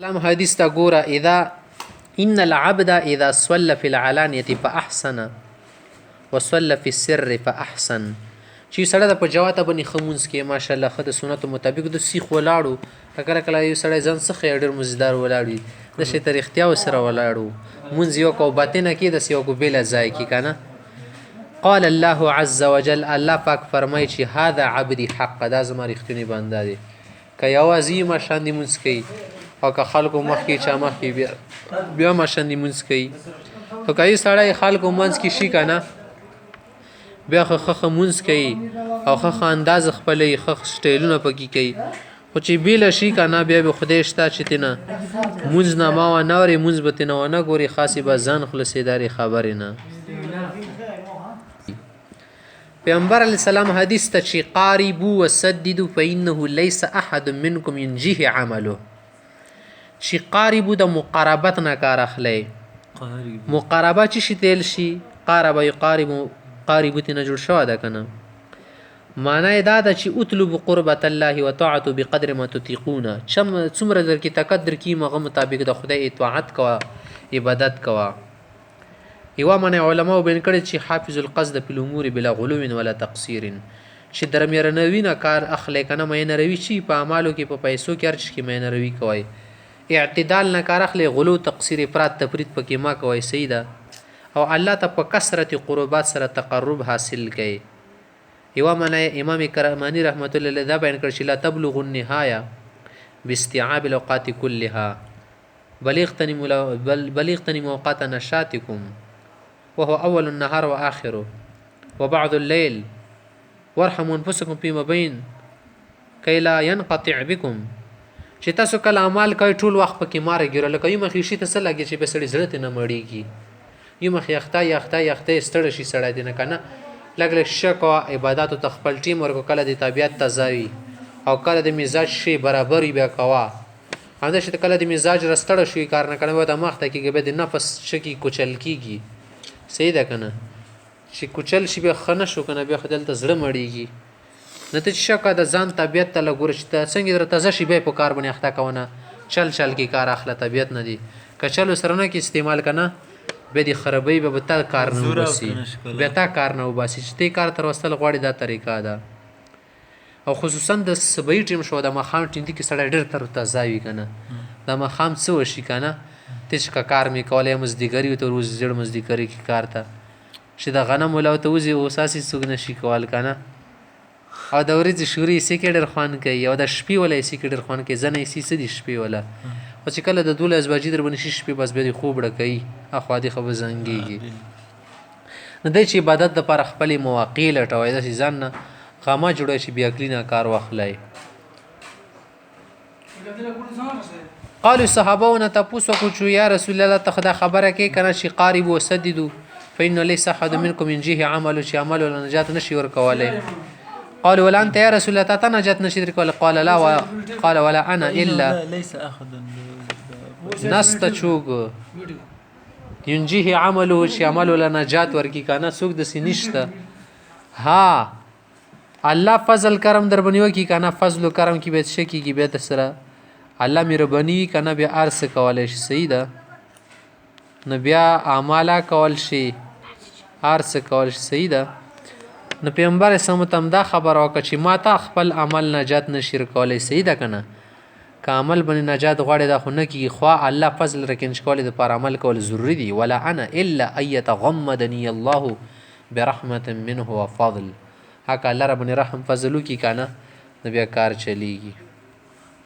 سلام حدیث ته ګوره اذا ان العبد اذا صلى في العلانيه فاحسن وصلى في السر فاحسن چې سړی د په جواته باندې ښه مونځ کوي ماشاءالله ښه د سنتو مطابق د سیخ ولاړو کله کله یو سړی ځان څخه ډېر مزدار ولاړ وي داسې ته رښتیا ورسره ولاړ مونځ یو کو باطنه کې داسې یو کو بېله ځای کې که نه قال الله عز وجل الله پاک فرمایي چې هذا عبدي حق دا زما رښتونی بنده دی که یوازې یې ماشاندې مونځ کوي او که خلکو مخکې چا مخکې بیا ماشاندې مونځ کوي خو که یو سړی خلکو منځ کې شي که نه بیا ښه مونځ کوي او ښه انداز خپلوي ښه سټایلونه پکې کوي خو چې بیله شي که نه بیا به خدای شته چې تېنه مونځ نه ما ونه اورې مونځ به تېنه ونه ګوري خاصې به ځان خلاصې دارې خبرې نه پیغمبر علیه السلام حدیث ته چې قاربو وسددو فانه لیس احد منکم ینجیه عمله چې قاربو د مقاربت نه کار اخلی مقاربه چې شي تیل شي قاربه یقاربو قاربو تېنه جوړ شوی ده که نه معنی یې دا ده چې اطلبو قربت الله وطاعته بقدر ما تطیقونه څومره در کې طاقت در کي هغه مطابق د خدای اطاعت کوه عبادت کوه یوه معنی علماو بیان کړی چې حافظ القصد فی الامور بلا غلو ولا تقصیر چې درمیانوي نه کار اخلی که نه مینروي شي په اعمالو کې په پیسو کې هر چیز کې مینروي کوئ اعتدال نه کار اخلی غلو تقصیر افراط تفرید پکې ما کوئ صحیح ده او الله ته په کثرت قربات سره تقرب حاصل کړئ یوه معنی امام کرمانی رحمت الله علیه دا بیان کړ چې لا تبلغ النهایه باستیعاب الاوقات كلها بل اغتنموا اوقات نشاطکم وهو اول النهار واخره وبعض الليل وارحموا انفسکم فيما بين كي لا ينقطع بكم چې تاسو کله اعمال کوئ ټول وخت پکې ماره ګیره لکه یو مخې شي ته څه لګي چې به سړي زړه ترې نه مړېږي یو مخې یخته ستړی شي سړی دی نه که نه لږ لږ شک او عباداتو ته خپل ټیم ورکړو کله د طبیعت تازه وي او کله د مزاج شي برابر وي بیا کوه همداسې ته کله د مزاج رستړی شوي کار نه کنه بیا د مخته کېږي بیا د نفس شکي کوچل کېږي صحیح ده که نه چې کوچل شي بیا ښه نه شو که نه بیا خو دلته زړه مړېږي نه ته چې شکه د ځان طبیعت ته لګوره چې ته څنګه در تازه شي بیا په کار باندې اخته کوه نه چل کې کار اخله طبیعت نه دي که چل ورسره نه کې استعمال که نه بیا د خرابۍ به تا کار نه وباسي بیا تا کار نه وباسي چې تی کار تر وستل غواړي دا طریقه ده او خصوصا د صبحي ټیم شو د ماښام ټیم دي کې سړی ډېر تر تازه وي که نه د ماښام څه وشي که نه ته چې که کار مې کولی مزدګري ورته ورځي زیړ مزدګري کې کار ته چې د غنم ولا ورته وځي اوس هسې څوک نه شي کول که نه او د ورځې شوري یې سې کې ډېر خوند کوي او د شپې ولا یې سې کې ډېر خوند کوي ځنه یې سي څه دي شپې ولا خو چې کله د 12 بجې در باندې شي شپې بس بیا د خوب ډکوي اخوا دې خو به زنګېږي نو دی چې عبادت دپاره خپلې مواقع لټوئ داسې ځان نه غامه جوړوئ چې بېعقلي نه کار واخلئ قالو صحابو نه تپوس وکړو چې یا رسول الله ته خو دا خبره کوې که نه چې قاربو وسددو فإنه ليس أحد منكم ينجيه عمله چې عمل ولا نجات نشي ورکولی قالوا ولا انت يا رسول الله تا نجات نشي درکولی قال لا قال ولا انا الا ليس احد نستچوګ ينجيه عمله چې عمل ولا نجات ورکی کنه څوک داسې نشته ها الله فضل کرم در بنیو کی کنه فضل و کرم کی بیت شکی کی بیت سره الله مهرباني کنه بیا ارس کولای شي صحیح ده نو بیا اعماله کول شي ارس کول شي صحیح ده نو پیغمبر اسلام ته دا خبر وکړه چې ما ته خپل عمل نجات نشي ورکولی صحیح ده که نه که عمل باندې نجات غواړې دا خو نه کېږي خوا الله فضل رکنج کولی دپاره عمل کول ضروري دي ولا انا الا ان یتغمدني الله برحمة منه وفضل هکه الله را باندې رحم فضل وکړي که نه نو بیا کار چلیږي